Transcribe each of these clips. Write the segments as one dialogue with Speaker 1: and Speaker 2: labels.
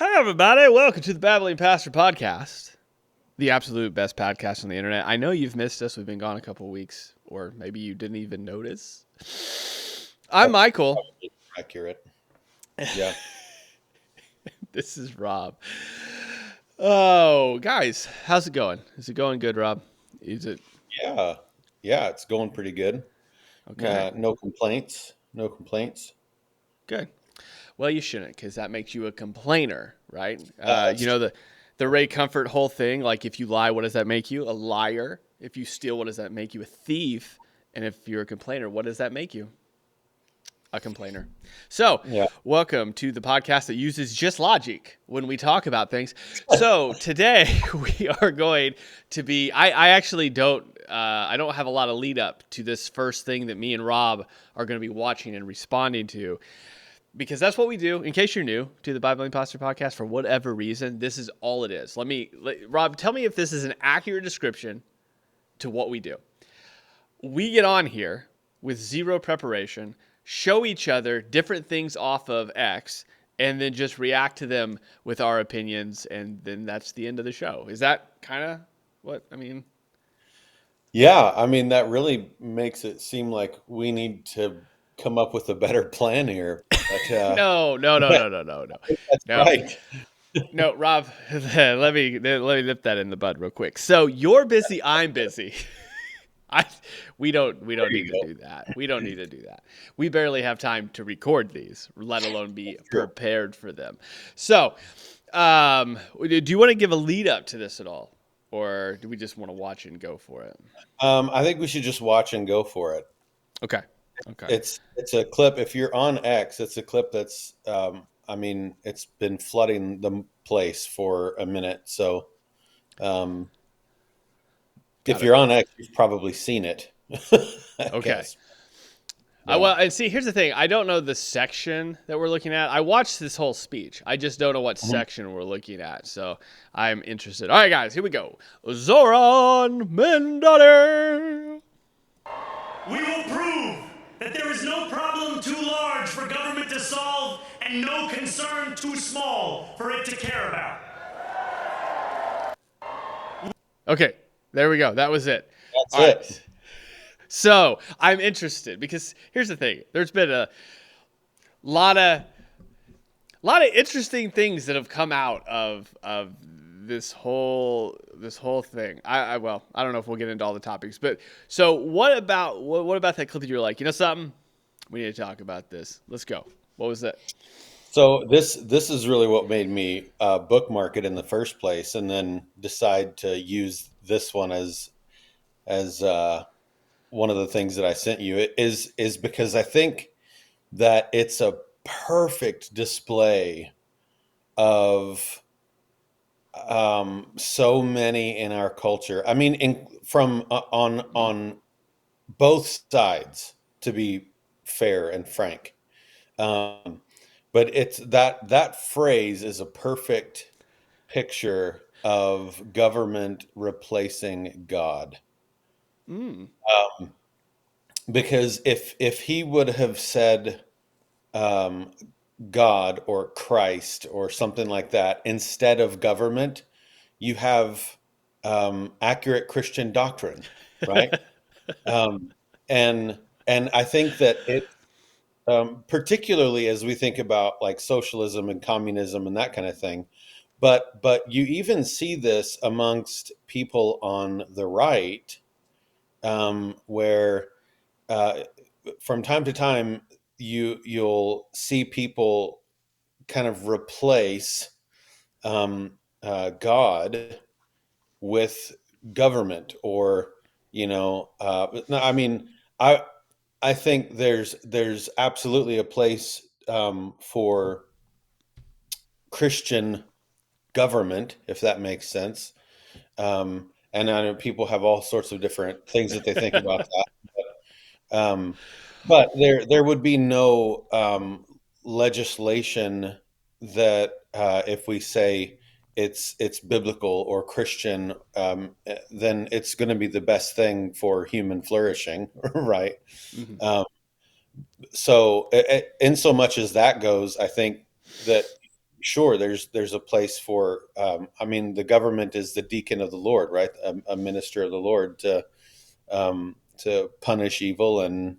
Speaker 1: Hi, everybody. Welcome to the Babbling Pastor Podcast, the absolute best podcast on the internet. I know you've missed us. We've been gone a couple of weeks, or maybe you didn't even notice. I'm
Speaker 2: That's
Speaker 1: Michael.
Speaker 2: probably accurate. Yeah.
Speaker 1: This is Rob. Oh, guys, how's it going? Is it going good, Rob? Is it
Speaker 2: Yeah. Yeah. It's going pretty good.
Speaker 1: okay?
Speaker 2: No complaints. No complaints.
Speaker 1: Good. Well, you shouldn't, because that makes you a complainer, right?
Speaker 2: That's
Speaker 1: The Ray Comfort whole thing. Like, if you lie, what does that make you? A liar. If you steal, what does that make you? A thief. And if you're a complainer, what does that make you? A complainer. So,
Speaker 2: yeah.
Speaker 1: welcome to the podcast that uses just logic when we talk about things. So today we are going to be. I actually don't. I don't have a lot of lead up to this first thing that me and Rob are going to be watching and responding to, because that's what we do. In case you're new to the Bible Imposter podcast, for whatever reason, this is all it is. Rob, tell me if this is an accurate description to what we do. We get on here with zero preparation, show each other different things off of X, and then just react to them with our opinions, and then that's the end of the show. Is that kind of what I mean?
Speaker 2: Yeah. I mean, that really makes it seem like we need to come up with a better plan here. But
Speaker 1: No, no, no, no, no, no, no,
Speaker 2: that's
Speaker 1: no.
Speaker 2: right.
Speaker 1: No, Rob, let me nip that in the bud real quick. So you're busy, I'm busy. I we don't
Speaker 2: There
Speaker 1: need
Speaker 2: you
Speaker 1: to
Speaker 2: go.
Speaker 1: do that. We don't need to do that. We barely have time to record these, let alone be
Speaker 2: True.
Speaker 1: prepared for them. So, do you want to give a lead up to this at all, or do we just want to watch and go for it?
Speaker 2: I think we should just watch and go for it.
Speaker 1: Okay. Okay.
Speaker 2: It's a clip. If you're on X, it's a clip that's. I mean, it's been flooding the place for a minute. So, um,
Speaker 1: Got
Speaker 2: if
Speaker 1: it.
Speaker 2: you're on X, you've probably seen it. I
Speaker 1: Okay.
Speaker 2: guess. Yeah.
Speaker 1: Well, and see, here's the thing. I don't know the section that we're looking at. I watched this whole speech. I just don't know what
Speaker 2: Mhm.
Speaker 1: section we're looking at. So I'm interested. All right, guys, here we go. Zoran Mendade.
Speaker 3: We will prove that there is no problem too large for government to solve and no concern too small for it to care about.
Speaker 1: Okay, there we go. That was it.
Speaker 2: That's
Speaker 1: All
Speaker 2: it.
Speaker 1: right. So I'm interested because here's the thing. There's been a lot of interesting things that have come out of this whole thing. Well, I don't know if we'll get into all the topics, but so what about that clip that you were like, you know something? We need to talk about this. Let's go. What was that?
Speaker 2: So this is really what made me bookmark it in the first place, and then decide to use this one as one of the things that I sent you. It is because I think that it's a perfect display of so many in our culture. I mean, from on both sides, to be fair and frank. Um, but it's that phrase is a perfect picture of government replacing God.
Speaker 1: Mm.
Speaker 2: Um, because if he would have said um, God or Christ or something like that instead of government, you have accurate Christian doctrine, right? Um, and I think that it, particularly as we think about like socialism and communism and that kind of thing, but you even see this amongst people on the right, where uh, from time to time you'll see people kind of replace God with government, or no, I mean, I I think there's absolutely a place for Christian government, if that makes sense. And I know people have all sorts of different things that they think about that. Um, but there would be no legislation that if we say it's biblical or Christian, then it's going to be the best thing for human flourishing, right?
Speaker 1: Hmm.
Speaker 2: So in so much as that goes, I think that sure, there's a place for. I mean, the government is the deacon of the Lord, right? A minister of the Lord to punish evil and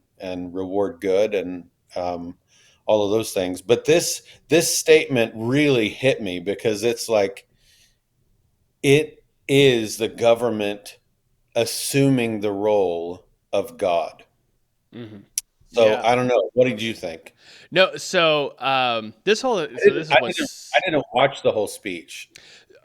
Speaker 2: reward good and all of those things. But this statement really hit me because it's like it is the government assuming the role of God.
Speaker 1: Hmm.
Speaker 2: So
Speaker 1: Yeah.
Speaker 2: I don't know. What did you think?
Speaker 1: No. So this is
Speaker 2: I
Speaker 1: what's
Speaker 2: didn't watch the whole speech.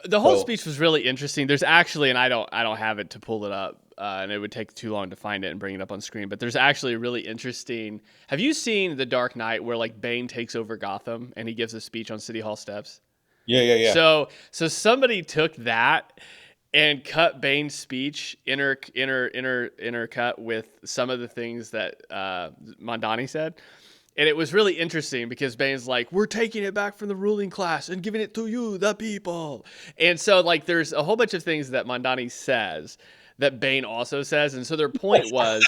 Speaker 1: the whole
Speaker 2: So
Speaker 1: speech was really interesting. There's actually, and I don't have it to pull it up, and it would take too long to find it and bring it up on screen. But there's actually a really interesting. Have you seen The Dark Knight, where like Bane takes over Gotham and he gives a speech on City Hall steps?
Speaker 2: yeah.
Speaker 1: So somebody took that and cut Bane's speech intercut with some of the things that Mondani said. And it was really interesting because Bane's like, we're taking it back from the ruling class and giving it to you, the people. And so, like, there's a whole bunch of things that Mondani says that Bane also says. And so their point was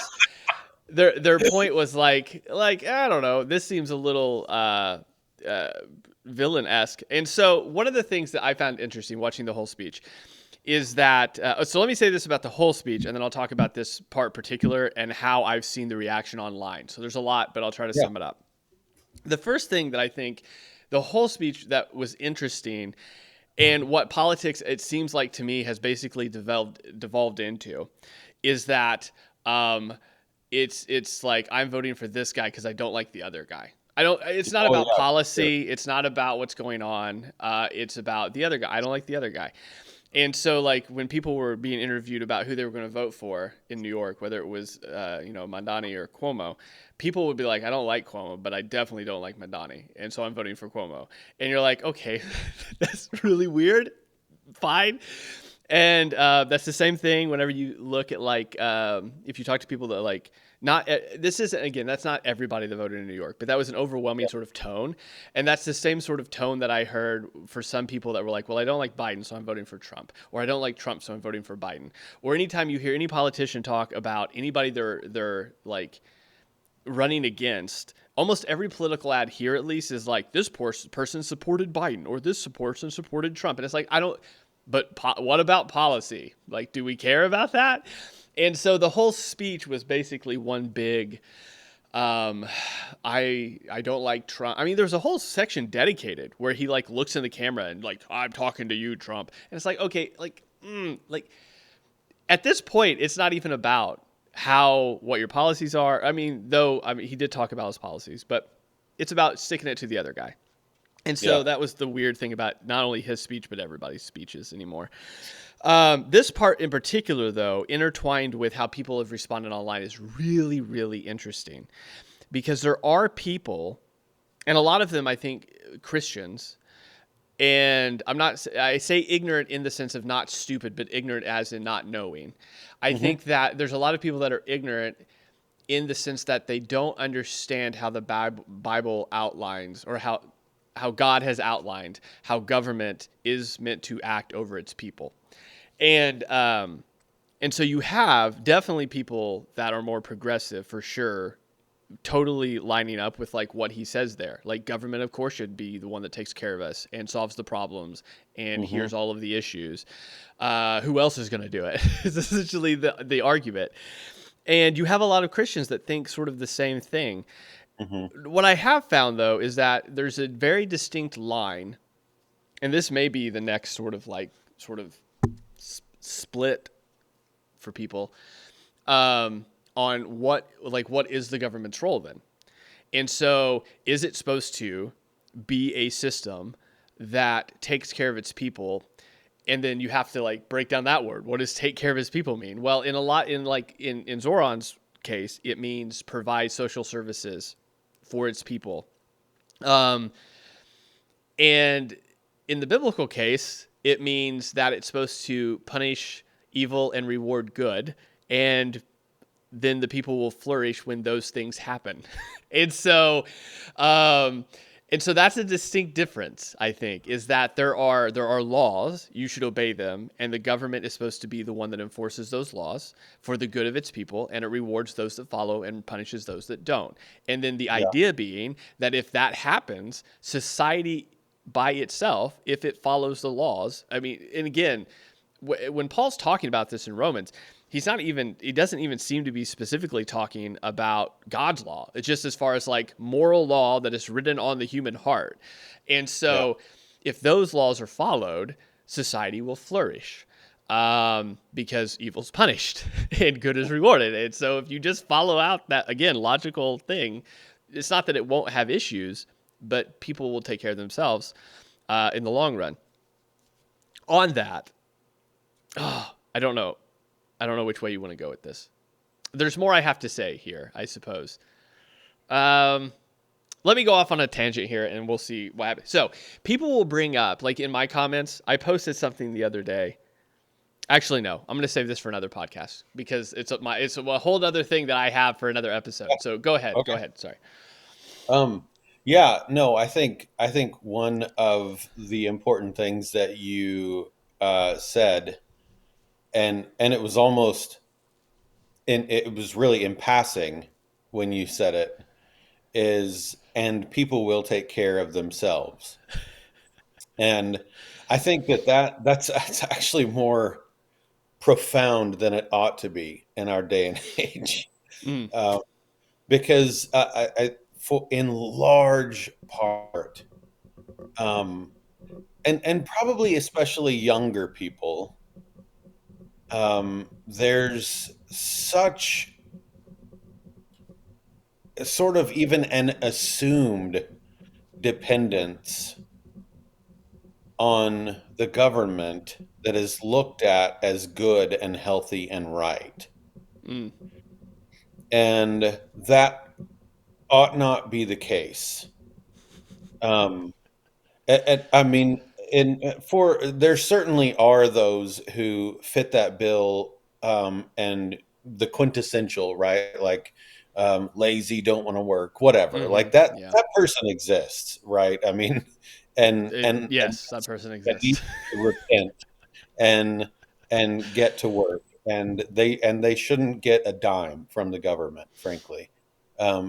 Speaker 1: like I don't know, this seems a little villain-esque. And so one of the things that I found interesting watching the whole speech is that so let me say this about the whole speech, and then I'll talk about this part particular and how I've seen the reaction online. So there's a lot, but I'll try to
Speaker 2: Yeah.
Speaker 1: sum it up. The first thing that I think the whole speech that was interesting, and what politics it seems like to me has basically devolved into, is that it's like I'm voting for this guy because I don't like the other guy. I don't. It's not
Speaker 2: Oh
Speaker 1: about
Speaker 2: yeah. Sure.
Speaker 1: policy. It's not about what's going on. It's about the other guy. I don't like the other guy. And so, like, when people were being interviewed about who they were going to vote for in New York, whether it was, Mondani or Cuomo, people would be like, I don't like Cuomo, but I definitely don't like Mondani. And so I'm voting for Cuomo. And you're like, okay, that's really weird. Fine. And that's the same thing whenever you look at, like, if you talk to people that, like, not this is again, that's not everybody that voted in New York, but that was an overwhelming sort of tone. And that's the same sort of tone that I heard for some people that were like, well, I don't like Biden, so I'm voting for Trump, or I don't like Trump, so I'm voting for Biden. Or anytime you hear any politician talk about anybody they're like running against, almost every political ad here at least is like, this person supported Biden or this person supported Trump. And it's like, I don't, but what about policy? Like, do we care about that? And so the whole speech was basically one big I don't like Trump. I mean, there's a whole section dedicated where he like looks in the camera and like, I'm talking to you, Trump. And it's like, okay, like at this point, it's not even about what your policies are. I mean, he did talk about his policies, but it's about sticking it to the other guy. And so
Speaker 2: Yeah.
Speaker 1: that was the weird thing about not only his speech, but everybody's speeches anymore. This part in particular, though, intertwined with how people have responded online, is really, really interesting because there are people, and a lot of them, I think, Christians, and I say ignorant in the sense of not stupid, but ignorant as in not knowing. I
Speaker 2: Hmm.
Speaker 1: think that there's a lot of people that are ignorant in the sense that they don't understand how the Bible outlines, or how God has outlined how government is meant to act over its people. And so you have definitely people that are more progressive for sure, totally lining up with like what he says there. Like, government of course should be the one that takes care of us and solves the problems and
Speaker 2: Hmm.
Speaker 1: here's all of the issues. Who else is going to do it? Is essentially the argument. And you have a lot of Christians that think sort of the same thing.
Speaker 2: Hmm.
Speaker 1: What I have found though is that there's a very distinct line, and this may be the next sort of split for people, on what is the government's role then. And so, is it supposed to be a system that takes care of its people? And then you have to like break down that word. What does take care of his people mean? Well, in Zoran's case, it means provide social services for its people. Um, and in the biblical case, it means that it's supposed to punish evil and reward good. And then the people will flourish when those things happen. and so, um, and so that's a distinct difference, I think, is that there are laws, you should obey them, and the government is supposed to be the one that enforces those laws for the good of its people, and it rewards those that follow and punishes those that don't. And then the
Speaker 2: Yeah.
Speaker 1: idea being that if that happens, society by itself if it follows the laws. I mean, and again, when Paul's talking about this in Romans, he doesn't even seem to be specifically talking about God's law. It's just as far as like moral law that is written on the human heart. And so if those laws are followed, society will flourish. Because evil's punished and good is rewarded. And so if you just follow out that, again, logical thing, it's not that it won't have issues, but people will take care of themselves in the long run. On that, I don't know which way you want to go with this. There's more I have to say here, I suppose. Let me go off on a tangent here and we'll see what happens. So people will bring up, like in my comments, I posted something the other day. Actually, no, I'm going to save this for another podcast because it's a whole other thing that I have for another episode. So go ahead.
Speaker 2: Okay.
Speaker 1: Go ahead. Sorry.
Speaker 2: Yeah, no, I think one of the important things that you said, and it was almost, it was really in passing when you said it, is, and people will take care of themselves. And I think that's actually more profound than it ought to be in our day and age, because in large part, and probably especially younger people, there's such sort of even an assumed dependence on the government that is looked at as good and healthy and right. And that ought not be the case. I mean, there certainly are those who fit that bill, and the quintessential, right? Like, lazy, don't want to work, whatever. Like that,
Speaker 1: Yeah.
Speaker 2: that person exists, right? I mean,
Speaker 1: yes, that person
Speaker 2: that needs
Speaker 1: exists.
Speaker 2: to repent and get to work, and they shouldn't get a dime from the government, frankly,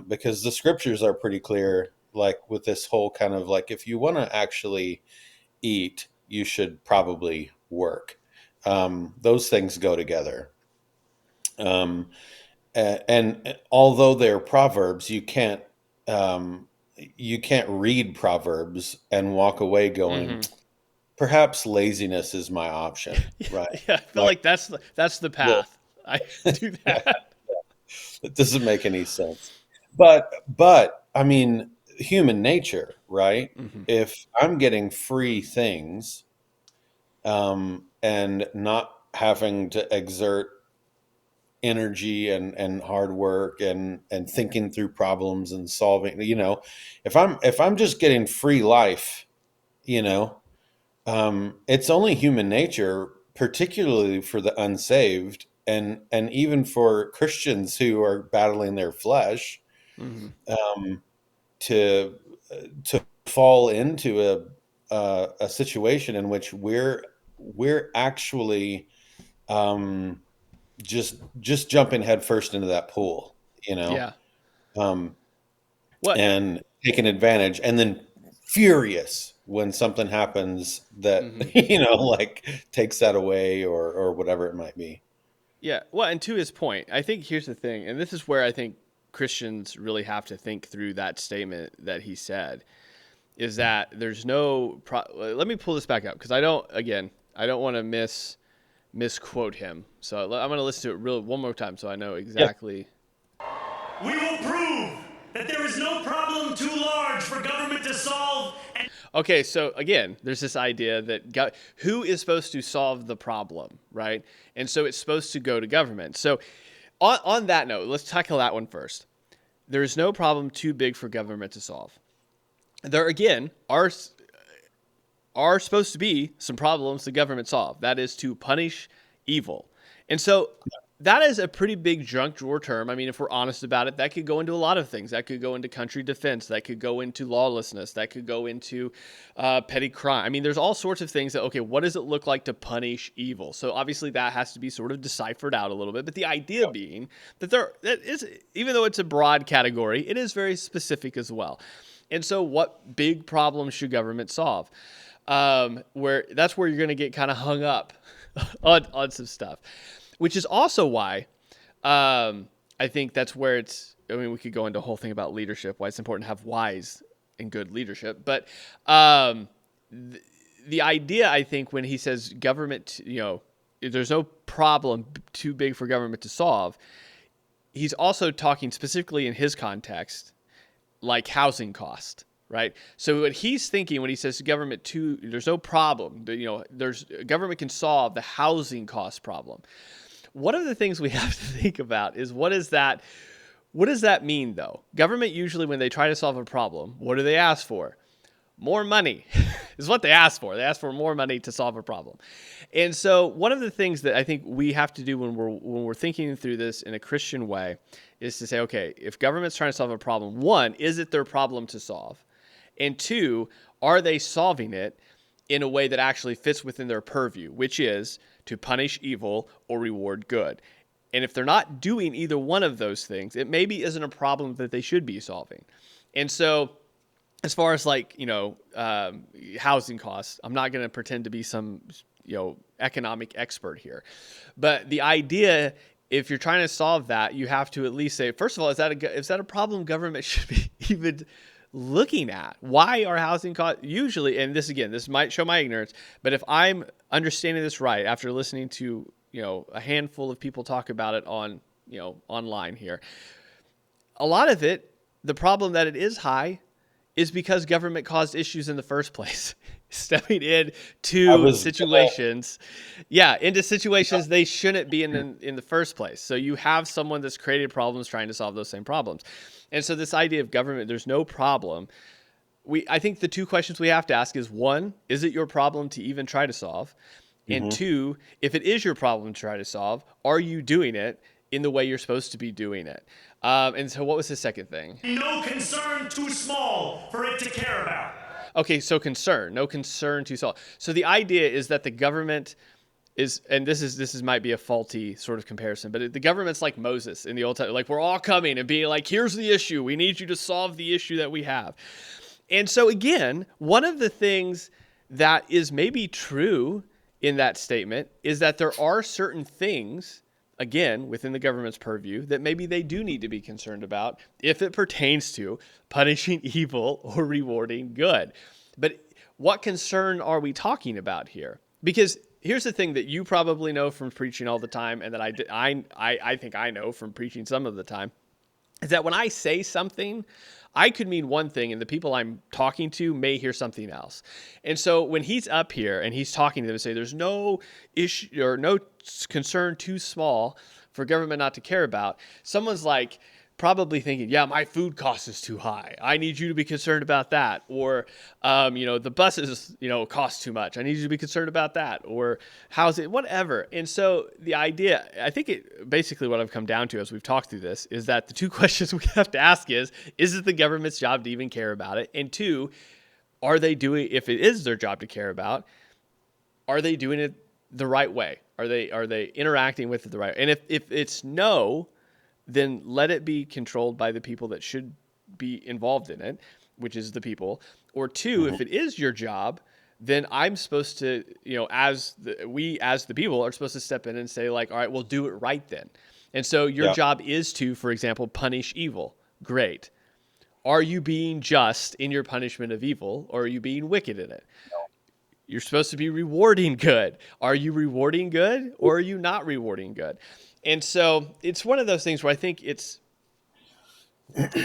Speaker 2: because the scriptures are pretty clear, like with this whole kind of like, if you want to actually eat, you should probably work. Those things go together. And although they're proverbs, you can't read proverbs and walk away going, perhaps laziness is my option, right?
Speaker 1: Yeah, I feel like that's the path. I do that.
Speaker 2: It doesn't make any sense. But I mean, human nature, right? If I'm getting free things, and not having to exert energy and hard work and thinking through problems and solving, if I'm just getting free life, it's only human nature, particularly for the unsaved, and even for Christians who are battling their flesh, to fall into a situation in which we're actually, just jumping headfirst into that pool,
Speaker 1: Yeah.
Speaker 2: and taking advantage, and then furious when something happens that like takes that away, or whatever it might be.
Speaker 1: Yeah. Well, and to his point, I think here's the thing, and this is where I think Christians really have to think through that statement that he said, is that there's no let me pull this back up because I don't want to misquote him. So I'm going to listen to it one more time so I know exactly.
Speaker 3: We will prove that there is no problem too large for government to solve.
Speaker 1: Okay, so again, there's this idea that who is supposed to solve the problem, right? And so it's supposed to go to government. So on that note, let's tackle that one first. There is no problem too big for government to solve. There, again, are supposed to be some problems the government solve. That is to punish evil. And so that is a pretty big junk drawer term. I mean, if we're honest about it, that could go into a lot of things. That could go into country defense. That could go into lawlessness. That could go into petty crime. I mean, there's all sorts of things that, okay, what does it look like to punish evil? So obviously that has to be sort of deciphered out a little bit. But the idea being that that is, even though it's a broad category, it is very specific as well. And so what big problems should government solve? That's where you're going to get kind of hung up on some stuff, which is also why I think that's where we could go into a whole thing about leadership, why it's important to have wise and good leadership. But the idea, I think, when he says government, there's no problem too big for government to solve, he's also talking specifically in his context, like housing cost, right? So what he's thinking when he says there's no problem, government can solve the housing cost problem. One of the things we have to think about is what does that mean, though? Government usually, when they try to solve a problem, what do they ask for? More money is what they ask for. They ask for more money to solve a problem. And so one of the things that I think we have to do when we're thinking through this in a Christian way is to say, okay, if government's trying to solve a problem, one, is it their problem to solve? And two, are they solving it in a way that actually fits within their purview, which is to punish evil or reward good? And if they're not doing either one of those things, it maybe isn't a problem that they should be solving. And so as far as housing costs, I'm not going to pretend to be some, economic expert here. But the idea, if you're trying to solve that, you have to at least say, first of all, is that a problem government should be even looking at? Why are housing costs usually, and this might show my ignorance, but if I'm understanding this right after listening to, a handful of people talk about it on, online here, a lot of it, the problem that it is high is because government caused issues in the first place, stepping into situations they shouldn't be in the first place. So you have someone that's created problems trying to solve those same problems. And so this idea of government, there's no problem. I think the two questions we have to ask is, one, is it your problem to even try to solve? And two, if it is your problem to try to solve, are you doing it in the way you're supposed to be doing it? And so what was the second thing?
Speaker 3: No concern too small for it to care about.
Speaker 1: Okay, so no concern too small. So the idea is that the government is, and this might be a faulty sort of comparison, but the government's like Moses in the Old Testament. Like, we're all coming and being like, here's the issue. We need you to solve the issue that we have. And so again, one of the things that is maybe true in that statement is that there are certain things, again, within the government's purview, that maybe they do need to be concerned about if it pertains to punishing evil or rewarding good. But what concern are we talking about here? Because here's the thing that you probably know from preaching all the time, and that I think I know from preaching some of the time, is that when I say something, I could mean one thing, and the people I'm talking to may hear something else. And so when he's up here and he's talking to them and say there's no issue or no concern too small for government not to care about, someone's like probably thinking, yeah, my food cost is too high. I need you to be concerned about that. Or, the buses, cost too much. I need you to be concerned about that. Or housing, whatever. And so the idea, I think basically what I've come down to as we've talked through this is that the two questions we have to ask is it the government's job to even care about it? And two, are they doing, if it is their job to care about, are they doing it the right way? Are they interacting with it the right way? And if it's no, then let it be controlled by the people that should be involved in it, which is the people. Or two, if it is your job, then I'm supposed to, we as the people are supposed to step in and say like, all right, we'll do it right then. And so your job is to, for example, punish evil. Great. Are you being just in your punishment of evil, or are you being wicked in it? No. You're supposed to be rewarding good. Are you rewarding good, or are you not rewarding good? And so it's one of those things where I think it's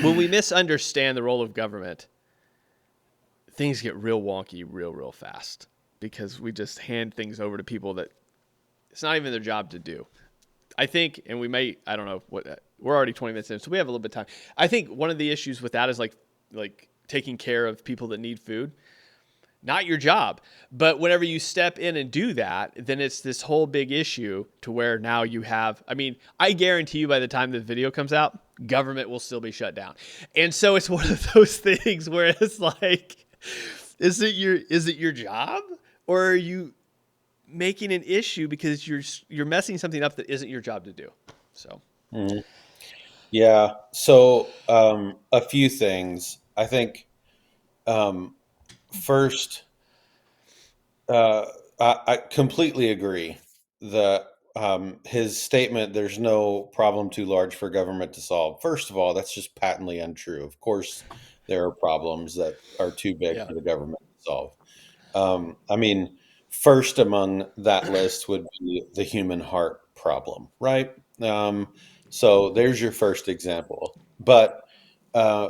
Speaker 1: when we misunderstand the role of government, things get real wonky real fast, because we just hand things over to people that it's not even their job to do. I think, and I don't know we're already 20 minutes in, so we have a little bit of time. I think one of the issues with that is like taking care of people that need food. Not your job. But whenever you step in and do that, then it's this whole big issue to where now you have, I guarantee you by the time the video comes out, government will still be shut down. And so it's one of those things where it's like, is it your job, or are you making an issue because you're messing something up that isn't your job to do? So.
Speaker 2: Mm-hmm. Yeah. So a few things. I think Um, first, uh, I completely agree. His statement, "There's no problem too large for government to solve." First of all, that's just patently untrue. Of course, there are problems that are too big
Speaker 1: Yeah.
Speaker 2: for the government to solve. I mean, first among that list would be the human heart problem, right? So there's your first example. Uh,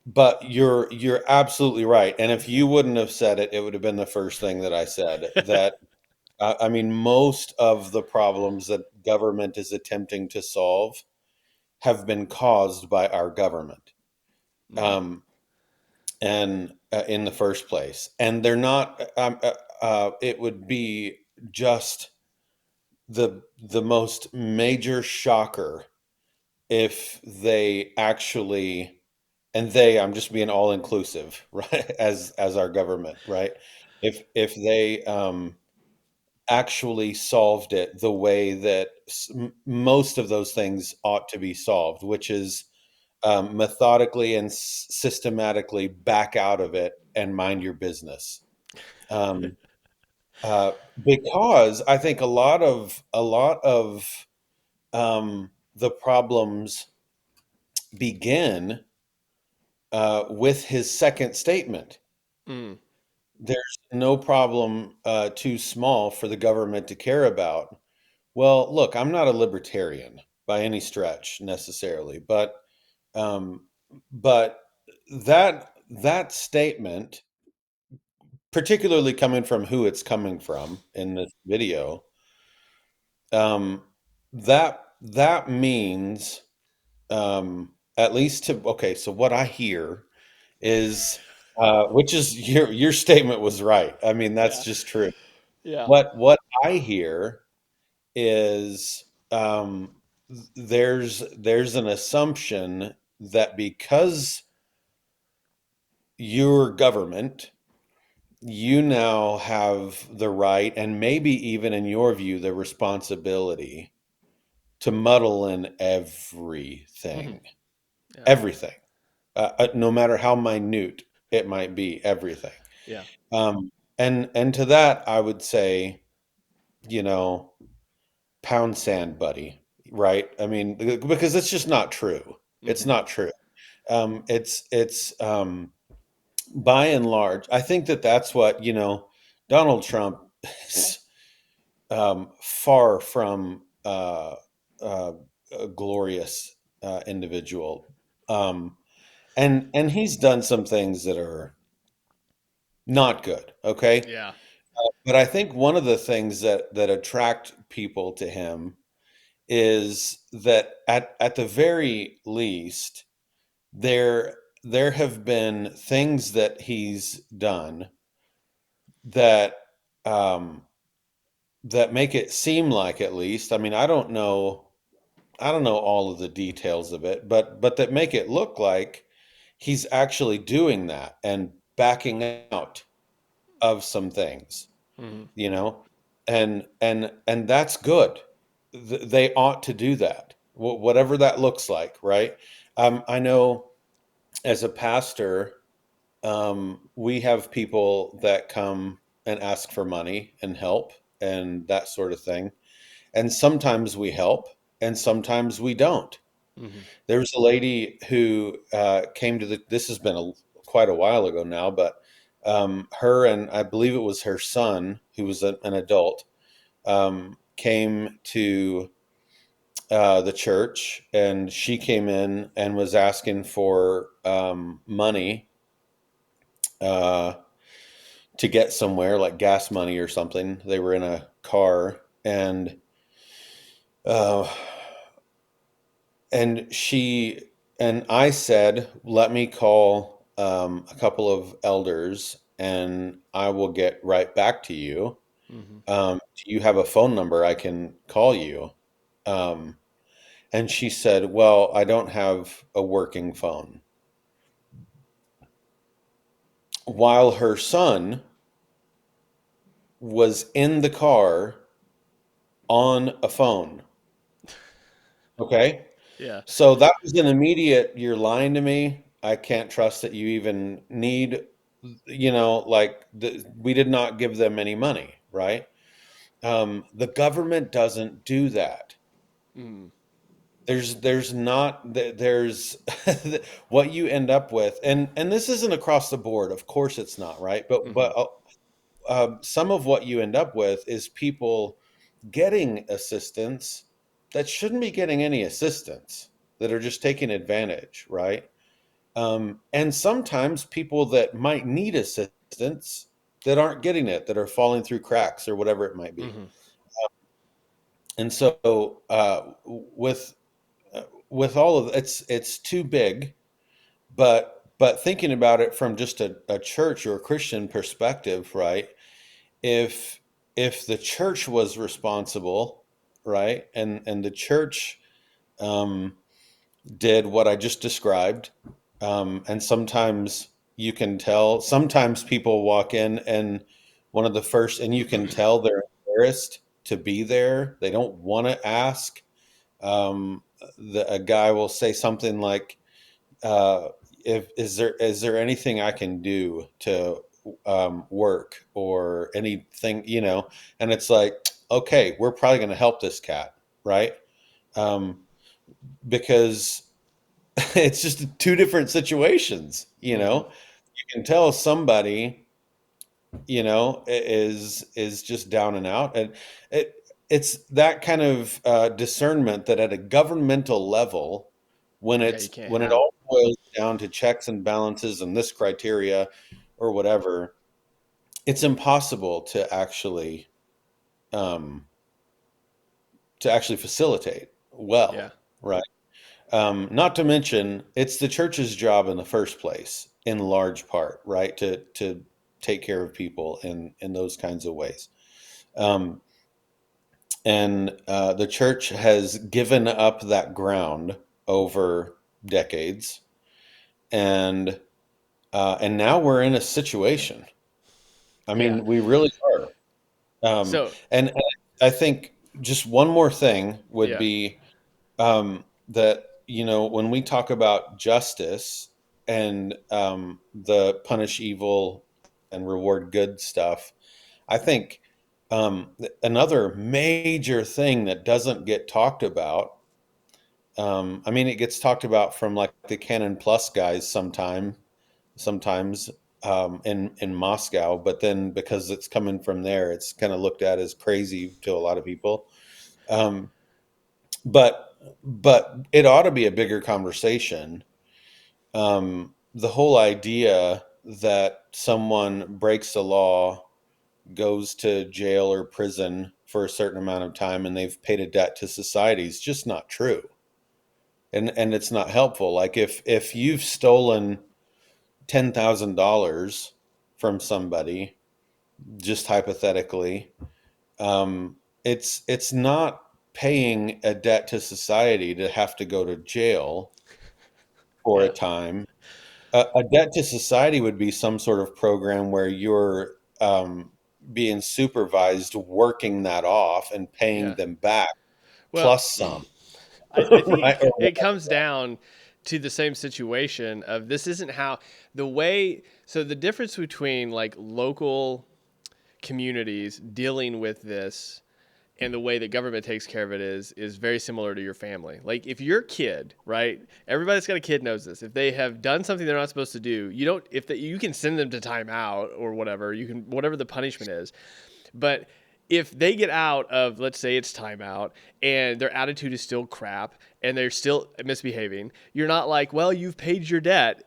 Speaker 2: but you're absolutely right. And if you wouldn't have said it, it would have been the first thing that I said. That I mean, most of the problems that government is attempting to solve have been caused by our government.
Speaker 1: Mhm.
Speaker 2: Um, and in the first place, and they're not. It would be just the most major shocker if they actually, and they, I'm just being all inclusive, right? As our government, right? If they actually solved it the way that most of those things ought to be solved, which is methodically and systematically back out of it and mind your business. Um, because I think a lot of the problems begin with his second statement.
Speaker 1: Mm.
Speaker 2: There's no problem too small for the government to care about. Well, look, I'm not a libertarian by any stretch necessarily, um, but that statement, particularly coming from who it's coming from in this video, um, that means, at least to, okay, so what I hear is, which is your statement was right. I mean, that's
Speaker 1: Yeah.
Speaker 2: just true.
Speaker 1: Yeah.
Speaker 2: What I hear is, there's an assumption that because your government, you now have the right, and maybe even in your view, the responsibility to muddle in
Speaker 1: Mhm.
Speaker 2: everything,
Speaker 1: Yeah.
Speaker 2: everything, no matter how minute it might be, everything.
Speaker 1: Yeah.
Speaker 2: And to that, I would say, you know, pound sand, buddy. Right? I mean, because it's just not true. It's
Speaker 1: Mhm.
Speaker 2: not true. It's by and large, I think that that's what, Donald Trump is, far from uh, a glorious individual. Um, and he's done some things that are not good. Okay.
Speaker 1: Yeah.
Speaker 2: But I think one of the things that attract people to him is that at the very least, there have been things that he's done that, um, that make it seem like, at least, I mean, I don't know all of the details of it, but that make it look like he's actually doing that and backing out of some things,
Speaker 1: Mhm.
Speaker 2: you know, and that's good. They ought to do that, whatever that looks like, right? I know as a pastor, we have people that come and ask for money and help and that sort of thing. And sometimes we help and sometimes we don't.
Speaker 1: Mhm.
Speaker 2: There was a lady who came to this has been quite a while ago now, but her, and I believe it was her son, who was an adult, came to the church, and she came in and was asking for money uh, to get somewhere, like gas money or something. They were in a car, uh, and she and I said, "Let me call a couple of elders, and I will get right back to you.
Speaker 1: Mhm.
Speaker 2: Do you have a phone number I can call you?" Um, and she said, "Well, I don't have a working phone." While her son was in the car on a phone. Okay.
Speaker 1: Yeah.
Speaker 2: So that was an immediate, "You're lying to me. I can't trust that you even need like we did not give them any money, right? The government doesn't do that.
Speaker 1: Mm.
Speaker 2: There's not there's what you end up with, and this isn't across the board. Of course, it's not, right?
Speaker 1: Hmm.
Speaker 2: But some of what you end up with is people getting assistance that shouldn't be getting any assistance, that are just taking advantage, right? And sometimes people that might need assistance that aren't getting it, that are falling through cracks or whatever it might be.
Speaker 1: Hmm.
Speaker 2: And so with all of it's too big. But thinking about it from just a church or a Christian perspective, right? If if the church was responsible, right, and the church um, did what I just described, and sometimes you can tell. Sometimes people walk in and one of the first, and you can tell they're embarrassed to be there. They don't want to ask. A guy will say something like, uh, if is there anything I can do to work or anything, and it's like, okay, we're probably going to help this cat, right? um, because it's just two different situations.
Speaker 1: Hmm.
Speaker 2: You can tell somebody, is just down and out, and it's that kind of discernment that at a governmental level, when
Speaker 1: Yeah, you
Speaker 2: it's
Speaker 1: can't
Speaker 2: when it
Speaker 1: have.
Speaker 2: all boils down to checks and balances and this criteria or whatever, it's impossible um, to actually facilitate
Speaker 1: Yeah.
Speaker 2: well, right? Not to mention, it's the church's job in the first place, in large part, right, to take care of people in those kinds of ways. Um, and the church has given up that ground over decades, and and now we're in a situation. I
Speaker 1: Yeah.
Speaker 2: mean, we really are.
Speaker 1: So
Speaker 2: And I think just one more thing would
Speaker 1: yeah.
Speaker 2: be, that when we talk about justice and the punish evil and reward good stuff, I think another major thing that doesn't get talked about. I mean, it gets talked about from like the Canon Plus guys sometimes in Moscow, but then because it's coming from there, it's kind of looked at as crazy to a lot of people. Um, but it ought to be a bigger conversation. The whole idea that someone breaks the law, goes to jail or prison for a certain amount of time, and they've paid a debt to society is just not true, and it's not helpful. Like if you've stolen $10,000 from somebody, just hypothetically, it's not paying a debt to society to have to go to jail for a
Speaker 1: Yeah.
Speaker 2: time. A debt to society would be some sort of program where you're being supervised, working that off and paying
Speaker 1: Yeah.
Speaker 2: them back
Speaker 1: Well,
Speaker 2: plus some,
Speaker 1: I think
Speaker 2: right? Or
Speaker 1: it comes down to the same situation of this isn't how the way. So the difference between like local communities dealing with this and the way that government takes care of it is very similar to your family. Like if your kid, right? Everybody that's got a kid knows this. If they have done something they're not supposed to do, you don't. If they, you can send them to timeout or whatever. You can whatever the punishment is, but if they get out of, let's say it's timeout, and their attitude is still crap and they're still misbehaving, you're not like, well, you've paid your debt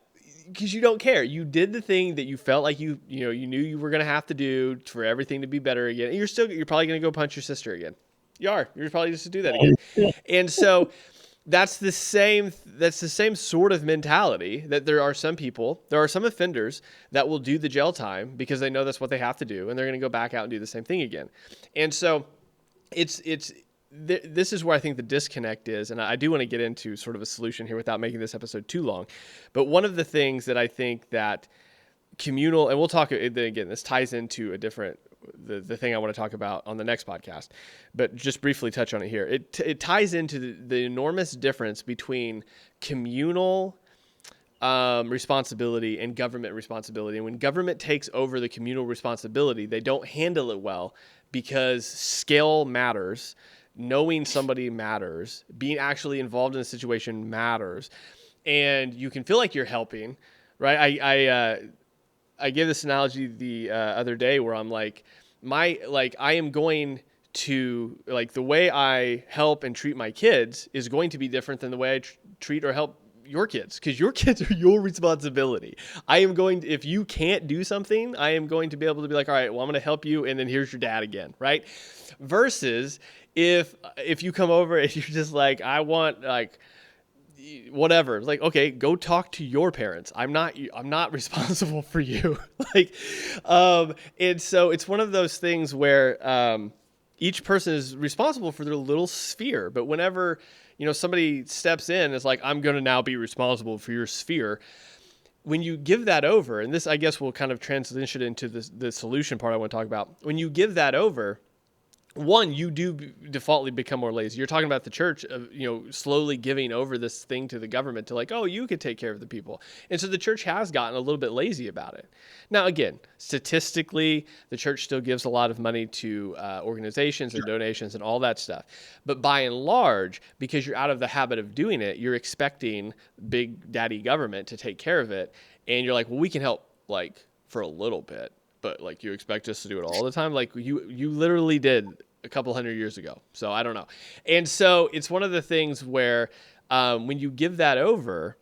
Speaker 1: because you don't care. You did the thing that you felt like you knew you were gonna have to do for everything to be better again. And you're probably gonna go punch your sister again. You're probably just to do that again. And so that's the same sort of mentality that there are some offenders that will do the jail time because they know that's what they have to do, and they're going to go back out and do the same thing again. And so this is where I think the disconnect is, and I do want to get into sort of a solution here without making this episode too long. But one of the things that I think that communal, and we'll talk again, this ties into a different the thing I want to talk about on the next podcast, but just briefly touch on it here. It ties into the enormous difference between communal responsibility and government responsibility. And when government takes over the communal responsibility, they don't handle it well because scale matters, knowing somebody matters, being actually involved in a situation matters, and you can feel like you're helping, right? I gave this analogy the other day where I'm like, I am going to, like, the way I help and treat my kids is going to be different than the way I treat or help your kids, because your kids are your responsibility. I am going to, if you can't do something, I am going to be able to be like, all right, well, I'm going to help you, and then here's your dad again, right? Versus if you come over and you're just like, I want, like, whatever, like, okay, go talk to your parents. I'm not responsible for you. Like, and so it's one of those things where each person is responsible for their little sphere, but whenever somebody steps in, it's like, I'm going to now be responsible for your sphere. When you give that over, and this, I guess, will kind of transition into the solution part I want to talk about. When you give that over, one, you do defaultly become more lazy. You're talking about the church, slowly giving over this thing to the government to, like, oh, you could take care of the people. And so the church has gotten a little bit lazy about it. Now, again, statistically, the church still gives a lot of money to organizations and donations and all that stuff. But by and large, because you're out of the habit of doing it, you're expecting big daddy government to take care of it. And you're like, well, we can help, like, for a little bit, but, like, you expect us to do it all the time? Like, you literally did a couple hundred years ago. So I don't know. And so it's one of the things where when you give that over,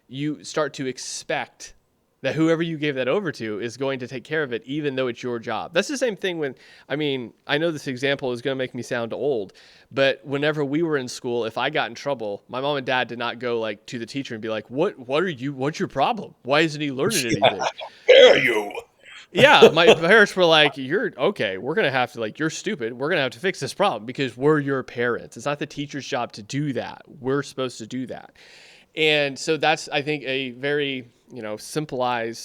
Speaker 1: you start to expect that whoever you gave that over to is going to take care of it, even though it's your job. That's the same thing when, I know this example is going to make me sound old, but whenever we were in school, if I got in trouble, my mom and dad did not go, like, to the teacher and be like, what's your problem? Why isn't he learning anything?
Speaker 2: Dare you?
Speaker 1: Yeah, my parents were like, you're okay, we're going to have to, like, you're stupid. We're going to have to fix this problem because we're your parents. It's not the teacher's job to do that. We're supposed to do that. And so that's, I think, a very, simplified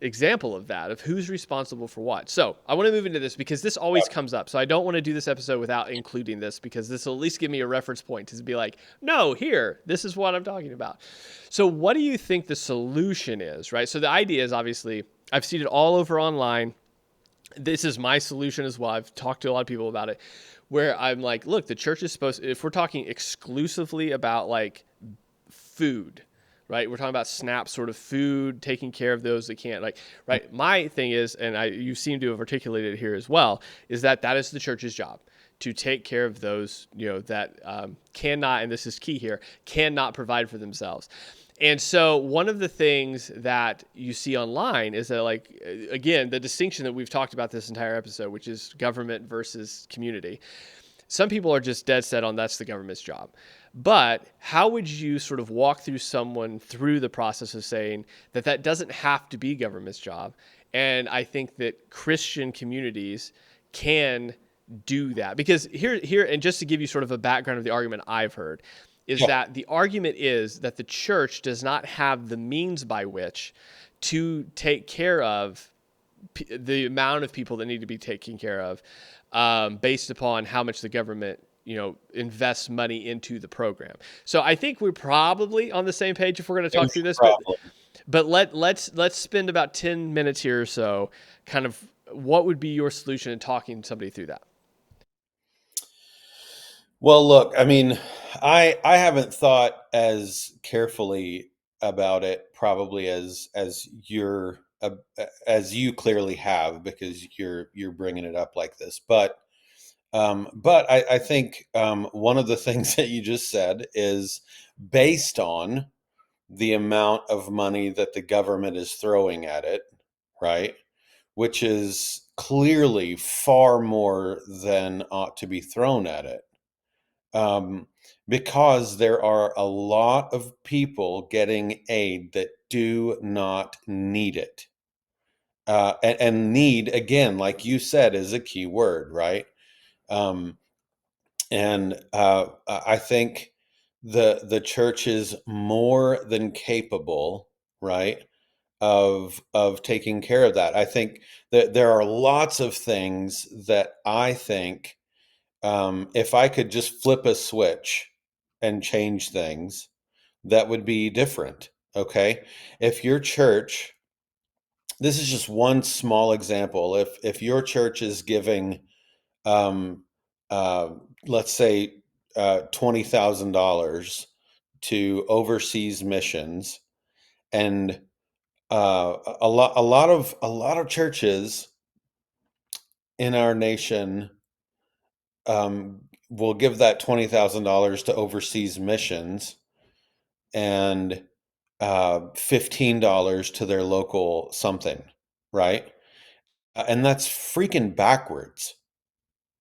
Speaker 1: example of that, of who's responsible for what. So I want to move into this because this always comes up. So I don't want to do this episode without including this, because this will at least give me a reference point to be like, no, here, this is what I'm talking about. So what do you think the solution is, right? So the idea is, obviously, I've seen it all over online. This is my solution as well. I've talked to a lot of people about it, where I'm like, look, the church is supposed to, if we're talking exclusively about, like, food, right? We're talking about SNAP sort of food, taking care of those that can't, like, right? My thing is, and you seem to have articulated it here as well, is that is the church's job, to take care of those, that cannot, and this is key here, cannot provide for themselves. And so one of the things that you see online is that, like, again, the distinction that we've talked about this entire episode, which is government versus community. Some people are just dead set on that's the government's job. But how would you sort of walk through someone through the process of saying that doesn't have to be government's job? And I think that Christian communities can do that. Because here, and just to give you sort of a background of the argument I've heard, is that the argument is that the church does not have the means by which to take care of the amount of people that need to be taken care of, based upon how much the government, invests money into the program. So I think we're probably on the same page if we're going to talk through this. But let's spend about 10 minutes here or so, kind of what would be your solution in talking somebody through that?
Speaker 2: Well, look, I haven't thought as carefully about it probably as you clearly have, because you're bringing it up like this. But I think one of the things that you just said is based on the amount of money that the government is throwing at it, right? Which is clearly far more than ought to be thrown at it. Because there are a lot of people getting aid that do not need it. And need, again, like you said, is a key word, right? I think the church is more than capable, right, of taking care of that. I think that there are lots of things that I think, if I could just flip a switch and change things, that would be different. Okay. If your church, this is just one small example. If your church is giving, um, uh, let's say, $20,000 to overseas missions, and a lot of churches in our nation will give that $20,000 to overseas missions, and $15 to their local something, right? And that's freaking backwards.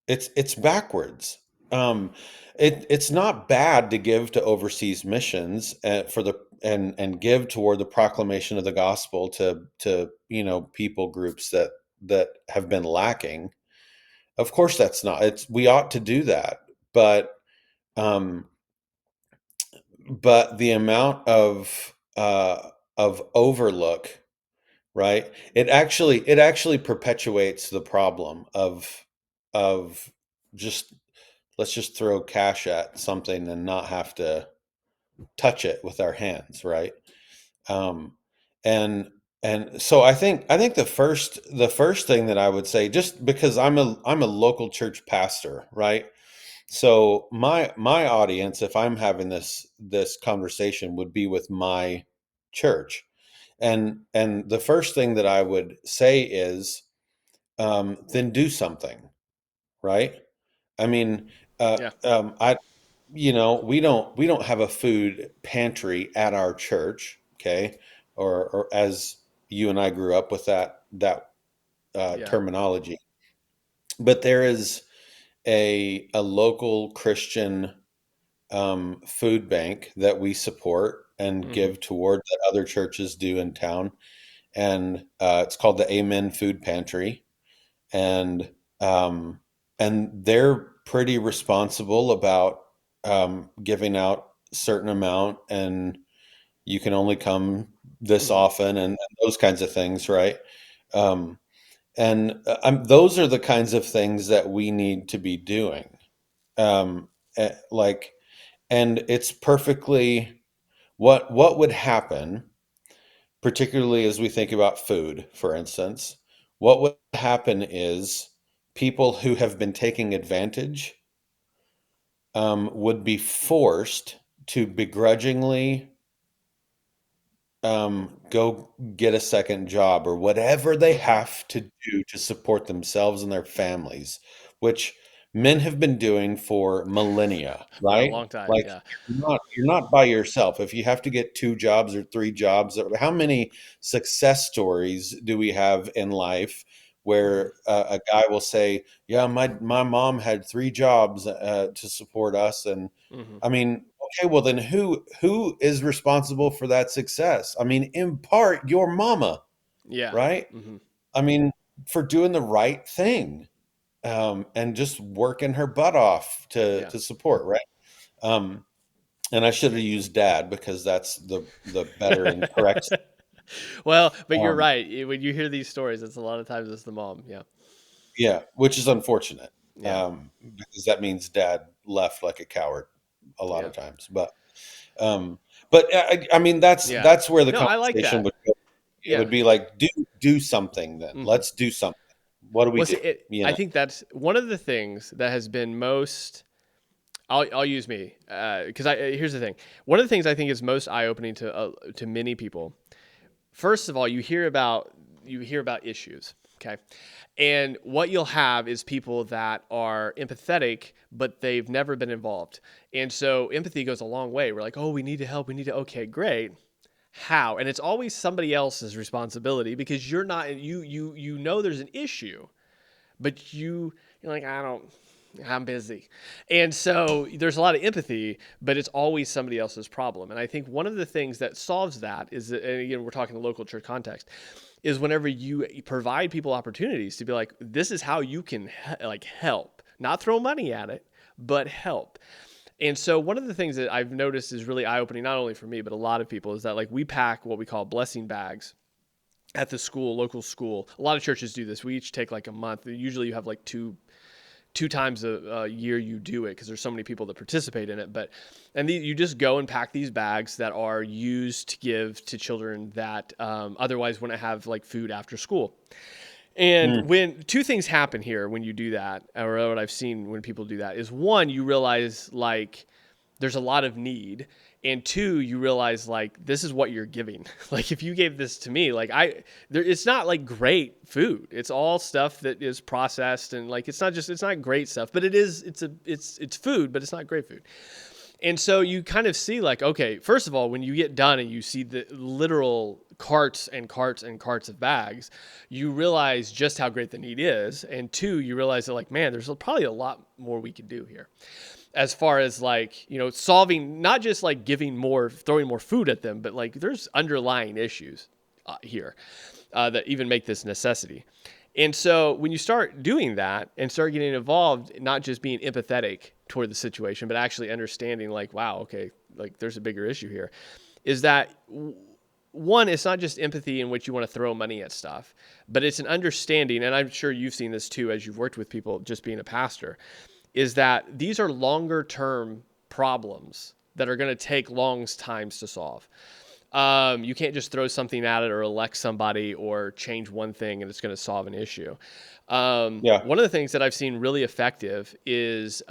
Speaker 2: It's backwards. Um, it's not bad to give to overseas missions, for the and give toward the proclamation of the gospel to people groups that have been lacking. Of course, that's not. It's we ought to do that, but um, the amount of overlook, right? It actually perpetuates the problem of just let's just throw cash at something and not have to touch it with our hands, right? Um, and so I think the first thing that I would say, just because I'm a local church pastor, right? So my audience, if I'm having this conversation, would be with my church, and the first thing that I would say is, then do something, right? I mean,
Speaker 1: Yeah.
Speaker 2: I we don't have a food pantry at our church, okay? Or as you and I grew up with that
Speaker 1: Yeah.
Speaker 2: terminology, but there is a local Christian food bank that we support and
Speaker 1: Hmm.
Speaker 2: give toward, that other churches do in town, and it's called the Amen Food Pantry, and um, they're pretty responsible about giving out a certain amount, and you can only come this
Speaker 1: Hmm.
Speaker 2: often, and those kinds of things, right? Um, and those are the kinds of things that we need to be doing. Like, and it's perfectly what would happen, particularly as we think about food, for instance. What would happen is people who have been taking advantage would be forced to begrudgingly go get a second job, or whatever they
Speaker 1: Hmm.
Speaker 2: have to do to support themselves and their families, which men have been doing for millennia,
Speaker 1: For a
Speaker 2: right?
Speaker 1: long time.
Speaker 2: Like,
Speaker 1: Yeah.
Speaker 2: you're not by yourself. If you have to get two jobs or three jobs, how many success stories do we have in life
Speaker 1: Hmm.
Speaker 2: where a guy will say, "Yeah, my mom had three jobs to support us," and
Speaker 1: Hmm.
Speaker 2: I mean, okay, well then who is responsible for that success? I mean, in part, your mama,
Speaker 1: Yeah.
Speaker 2: right?
Speaker 1: Hmm.
Speaker 2: I mean, for doing the right thing, and just working her butt off to
Speaker 1: Yeah.
Speaker 2: support, right? Um, and I should have used dad, because that's the better and correct.
Speaker 1: Well, but you're
Speaker 2: Um,
Speaker 1: right. When you hear these stories, it's a lot of times it's the mom. Yeah.
Speaker 2: yeah, which is unfortunate,
Speaker 1: Yeah.
Speaker 2: because that means dad left like a coward a lot
Speaker 1: Yeah.
Speaker 2: of times. Um, but I mean,
Speaker 1: Yeah.
Speaker 2: that's where the
Speaker 1: No, I like
Speaker 2: conversation
Speaker 1: that.
Speaker 2: would go. It
Speaker 1: Yeah.
Speaker 2: would be like, do something then.
Speaker 1: Hmm.
Speaker 2: Let's do something. What do we
Speaker 1: Well, see,
Speaker 2: do? You
Speaker 1: I
Speaker 2: know?
Speaker 1: think that's one of the things that has been most. I'll use me because here's the thing. One of the things I think is most eye opening to many people. First of all, you hear about issues, okay, and what you'll have is people that are empathetic, but they've never been involved, and so empathy goes a long way. We're like, oh, we need to help. We need to. Okay, great. How? And it's always somebody else's responsibility because you're not. You know there's an issue, but you're like, I'm busy. And so there's a lot of empathy, but it's always somebody else's problem. And I think one of the things that solves that is, and again, we're talking the local church context, is whenever you provide people opportunities to be like, this is how you can like help, not throw money at it, but help. And so one of the things that I've noticed is really eye opening, not only for me, but a lot of people, is that like we pack what we call blessing bags at the school, local school. A lot of churches do this. We each take like a month. Usually you have like two 2 times a year you do it because there's so many people that participate in it. You just go and pack these bags that are used to give to children that otherwise wouldn't have like food after school. And when 2 things happen here when you do that, or what I've seen when people do that, is 1, you realize like there's a lot of need. And 2, you realize like this is what you're giving. Like if you gave this to me, like it's not like great food. It's all stuff that is processed, and like it's not great stuff, but it's food, but it's not great food. And so you kind of see like, okay, first of all, when you get done and you see the literal carts and carts and carts of bags, you realize just how great the need is. And 2, you realize that like, man, there's probably a lot more we could do here, as far as like, solving, not just like throwing more food at them, but like there's underlying issues here that even make this necessity. And so when you start doing that and start getting involved, not just being empathetic toward the situation, but actually understanding like, wow, okay, like there's a bigger issue here, is that 1, it's not just empathy in which you want to throw money at stuff, but it's an understanding. And I'm sure you've seen this too, as you've worked with people, just being a pastor, is that these are longer term problems that are going to take long times to solve. You can't just throw something at it or elect somebody or change one thing and it's going to solve an issue. One of the things that I've seen really effective is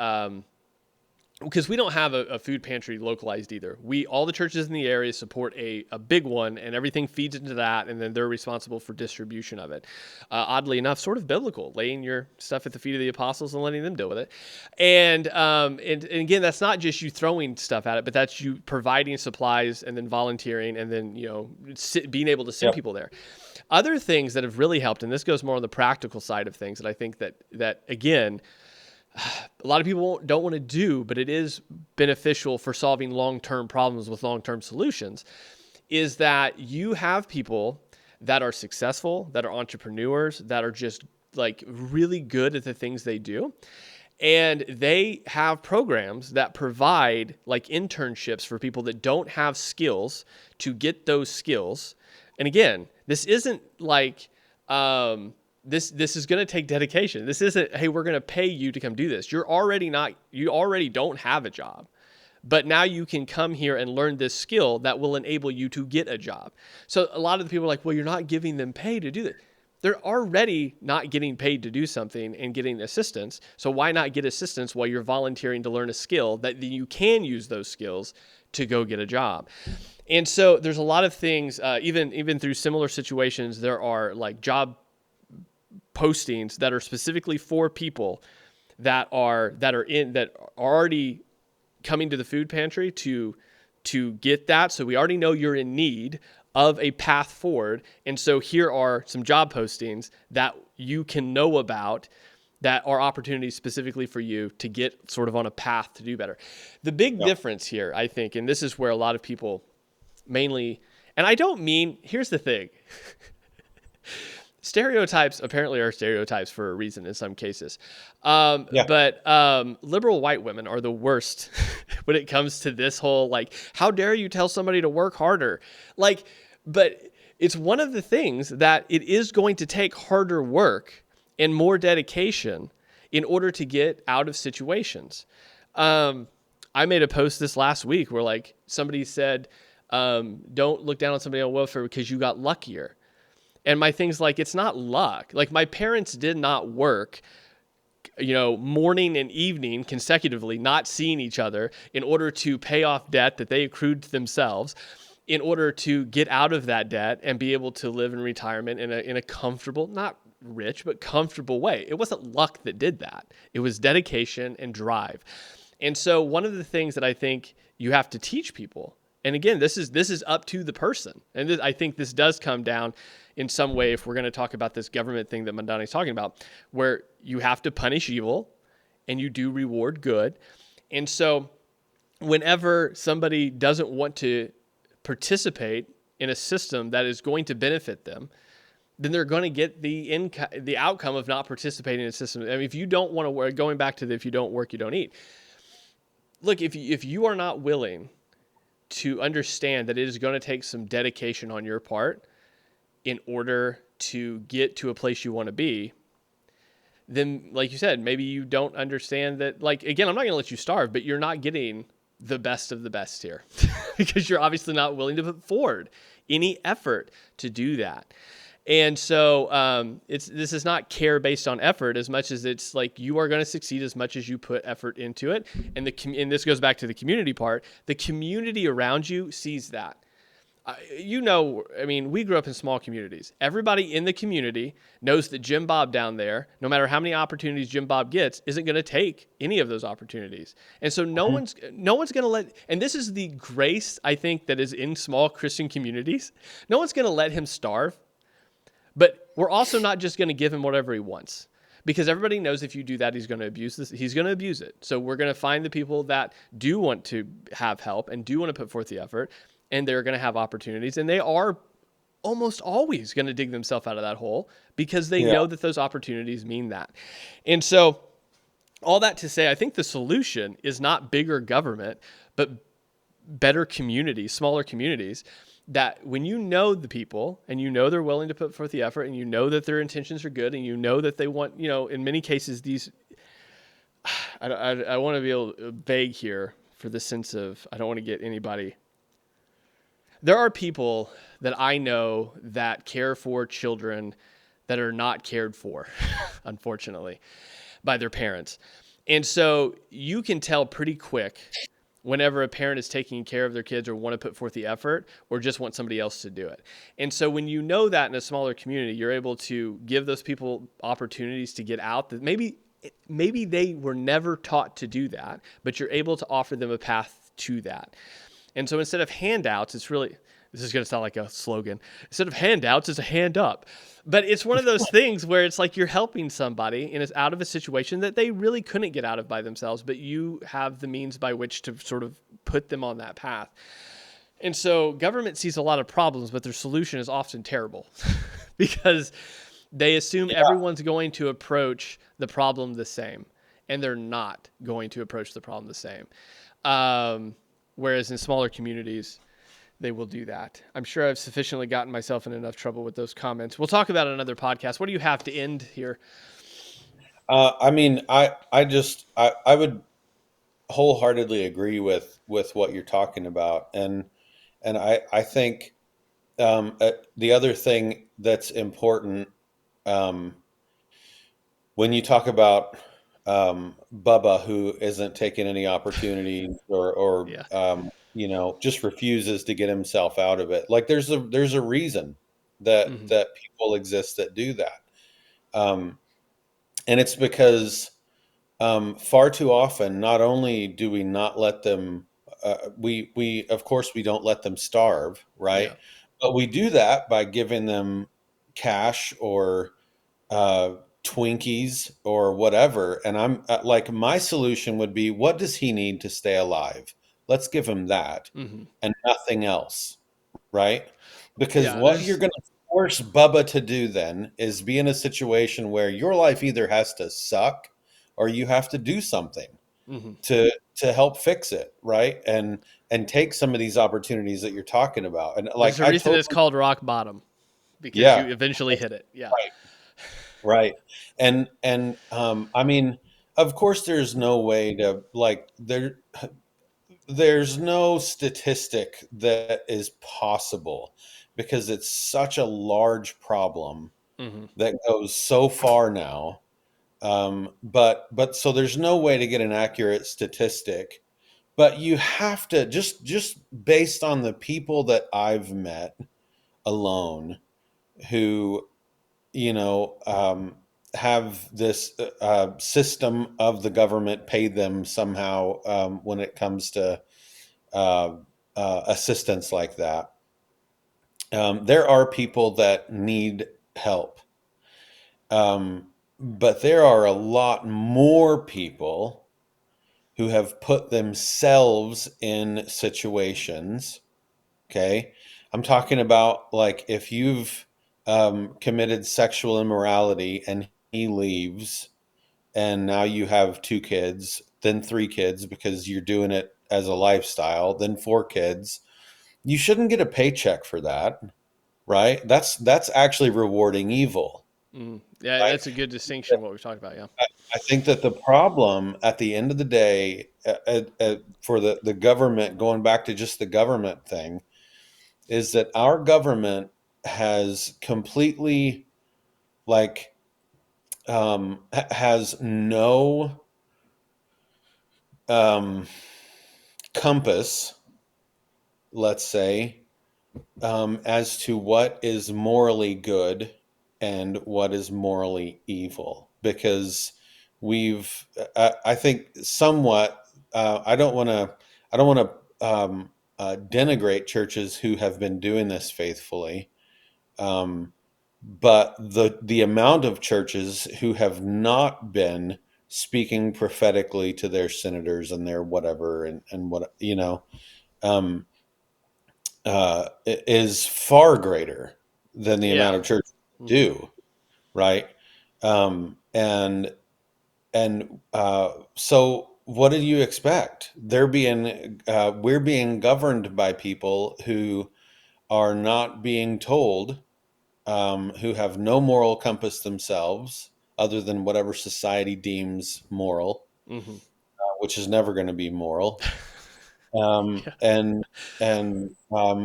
Speaker 1: because we don't have a food pantry localized either. All the churches in the area support a big one, and everything feeds into that, and then they're responsible for distribution of it. Oddly enough, sort of biblical, laying your stuff at the feet of the apostles and letting them deal with it. And again, that's not just you throwing stuff at it, but that's you providing supplies and then volunteering and then being able to send people there. Other things that have really helped, and this goes more on the practical side of things, that I think that again, a lot of people don't want to do, but it is beneficial for solving long-term problems with long-term solutions, is that you have people that are successful, that are entrepreneurs, that are just like really good at the things they do. And they have programs that provide like internships for people that don't have skills to get those skills. And again, this isn't like, This is going to take dedication. This isn't, hey, we're going to pay you to come do this. You already don't have a job, but now you can come here and learn this skill that will enable you to get a job. So a lot of the people are like, well, you're not giving them pay to do that. They're already not getting paid to do something and getting assistance. So why not get assistance while you're volunteering to learn a skill that you can use those skills to go get a job? And so there's a lot of things, even through similar situations, there are like job postings that are specifically for people that are already coming to the food pantry to get that. So we already know you're in need of a path forward. And so here are some job postings that you can know about that are opportunities specifically for you to get sort of on a path to do better. The big difference here, I think, and this is where a lot of people mainly, and I don't mean, here's the thing. Stereotypes apparently are stereotypes for a reason in some cases. But liberal white women are the worst when it comes to this whole, like, how dare you tell somebody to work harder? Like, but it's one of the things that it is going to take harder work and more dedication in order to get out of situations. I made a post this last week where like somebody said, don't look down on somebody on welfare because you got luckier. And my thing's like, it's not luck. Like my parents did not work, morning and evening consecutively, not seeing each other in order to pay off debt that they accrued to themselves, in order to get out of that debt and be able to live in retirement in a comfortable, not rich, but comfortable way. It wasn't luck that did that. It was dedication and drive. And so one of the things that I think you have to teach people, and again, this is up to the person. And I think this does come down in some way, if we're going to talk about this government thing that Mandani's talking about, where you have to punish evil and you do reward good. And so whenever somebody doesn't want to participate in a system that is going to benefit them, then they're going to get the outcome of not participating in a system. I mean, if you don't want to work, going back to if you don't work, you don't eat. Look, if you are not willing to understand that it is going to take some dedication on your part in order to get to a place you want to be, then like you said, maybe you don't understand that. Like, again, I'm not going to let you starve, but you're not getting the best of the best here because you're obviously not willing to put forward any effort to do that. And so this is not care based on effort as much as it's like you are going to succeed as much as you put effort into it. And and this goes back to the community part. The community around you sees that. I mean, we grew up in small communities. Everybody in the community knows that Jim Bob down there, no matter how many opportunities Jim Bob gets, isn't going to take any of those opportunities. And so no one's going to let, and this is the grace, I think, that is in small Christian communities. No one's going to let him starve, but we're also not just going to give him whatever he wants. Because everybody knows if you do that, he's going to abuse this. He's going to abuse it. So we're going to find the people that do want to have help and do want to put forth the effort, and they're going to have opportunities, and they are almost always going to dig themselves out of that hole because they know that those opportunities mean that. And so all that to say, I think the solution is not bigger government, but better communities, smaller communities, that when you know the people and you know they're willing to put forth the effort and you know that their intentions are good and you know that they want, in many cases, I want to be able to vague here for the sense of, I don't want to get anybody. There are people that I know that care for children that are not cared for, unfortunately, by their parents. And so you can tell pretty quick whenever a parent is taking care of their kids or want to put forth the effort or just want somebody else to do it. And so when you know that in a smaller community, you're able to give those people opportunities to get out that maybe they were never taught to do that, but you're able to offer them a path to that. And so instead of handouts, this is going to sound like a slogan. Instead of handouts, it's a hand up. But it's one of those things where it's like you're helping somebody and it's out of a situation that they really couldn't get out of by themselves, but you have the means by which to sort of put them on that path. And so government sees a lot of problems, but their solution is often terrible because they assume everyone's going to approach the problem the same, and they're not going to approach the problem the same. Whereas in smaller communities, they will do that. I'm sure I've sufficiently gotten myself in enough trouble with those comments. We'll talk about it in another podcast. What do you have to end here?
Speaker 2: I mean, I would wholeheartedly agree with what you're talking about, and I think the other thing that's important when you talk about Bubba, who isn't taking any opportunities or just refuses to get himself out of it. Like there's a reason that people exist that do that. And it's because far too often, not only do we not let them, we of course we don't let them starve, right? Yeah. But we do that by giving them cash or Twinkies or whatever. And I'm like, my solution would be, what does he need to stay alive? Let's give him that and nothing else, right? Because what you're going to force Bubba to do then is be in a situation where your life either has to suck or you have to do something to help fix it, right? And take some of these opportunities that you're talking about. And like,
Speaker 1: there's a reason it's called rock bottom, because you eventually hit it. Yeah.
Speaker 2: Right. And I mean, of course there's no way to like there's no statistic that is possible because it's such a large problem that goes so far now. But so there's no way to get an accurate statistic, but you have to just based on the people that I've met alone who, have this system of the government pay them somehow when it comes to assistance like that. There are people that need help. But there are a lot more people who have put themselves in situations. Okay. I'm talking about like if you've committed sexual immorality and he leaves and now you have 2 kids, then 3 kids because you're doing it as a lifestyle, then 4 kids. You shouldn't get a paycheck for that, right? That's actually rewarding evil.
Speaker 1: Yeah,
Speaker 2: Right?
Speaker 1: that's a good distinction. What we've talked about. Yeah.
Speaker 2: I think that the problem at the end of the day, for the government, going back to just the government thing, is that our government has completely like has no um, compass, let's say, as to what is morally good and what is morally evil, because I think somewhat, I don't want to denigrate churches who have been doing this faithfully. But the amount of churches who have not been speaking prophetically to their senators and their whatever, and what, um, is far greater than the amount
Speaker 1: Yeah.
Speaker 2: of churches do, right? And so what do you expect? We're being governed by people who are not being told, who have no moral compass themselves, other than whatever society deems moral,
Speaker 1: Mm-hmm.
Speaker 2: which is never going to be moral.
Speaker 1: Yeah.
Speaker 2: And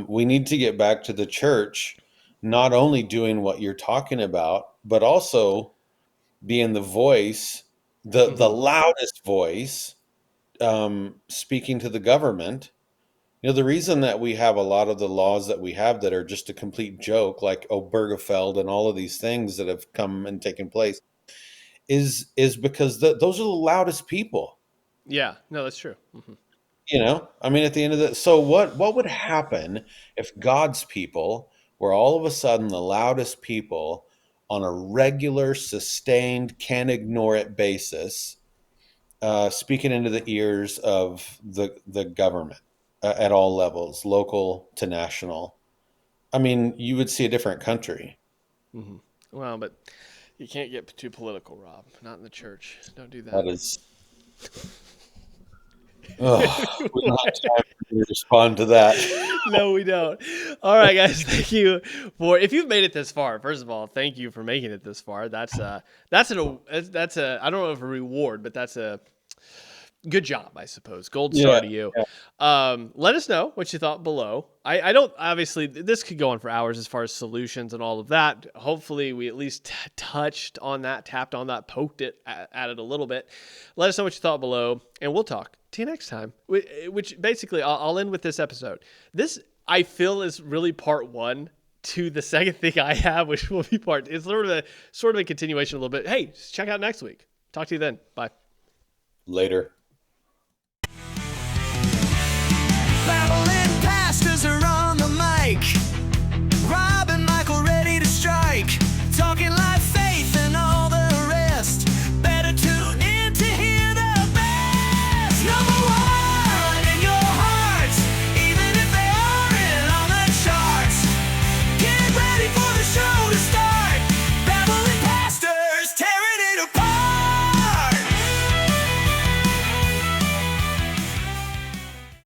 Speaker 2: we need to get back to the church, not only doing what you're talking about, but also being the voice, the
Speaker 1: Mm-hmm.
Speaker 2: loudest voice, speaking to the government. The reason that we have a lot of the laws that we have that are just a complete joke, like Obergefell and all of these things that have come and taken place, is because those are the loudest people.
Speaker 1: Yeah. No, that's true. Mm-hmm.
Speaker 2: I mean, at the end of the, so what would happen if God's people were all of a sudden the loudest people on a regular, sustained, can't ignore it basis, speaking into the ears of the government, at all levels, local to national? I mean, you would see a different country.
Speaker 1: Mm-hmm. Well, but you can't get too political, Rob. Not in the church. Don't do that.
Speaker 2: That is, oh, we don't have time to respond to that.
Speaker 1: No, we don't. All right, guys. Thank you for if you've made it this far. First of all, thank you for making it this far. That's a I don't know if a reward, but that's a good job, I suppose. Gold star
Speaker 2: Yeah,
Speaker 1: to you.
Speaker 2: yeah.
Speaker 1: Let us know what you thought below. I don't, obviously, this could go on for hours as far as solutions and all of that. Hopefully, we at least touched on that, tapped on that, poked it at it a little bit. Let us know what you thought below, and we'll talk to you next time. Which basically, I'll end with this episode. This, I feel, is really part one to the second thing I have, which will be part. It's sort of a continuation a little bit. Hey, check out next week. Talk to you then. Bye.
Speaker 2: Later.
Speaker 3: Babylon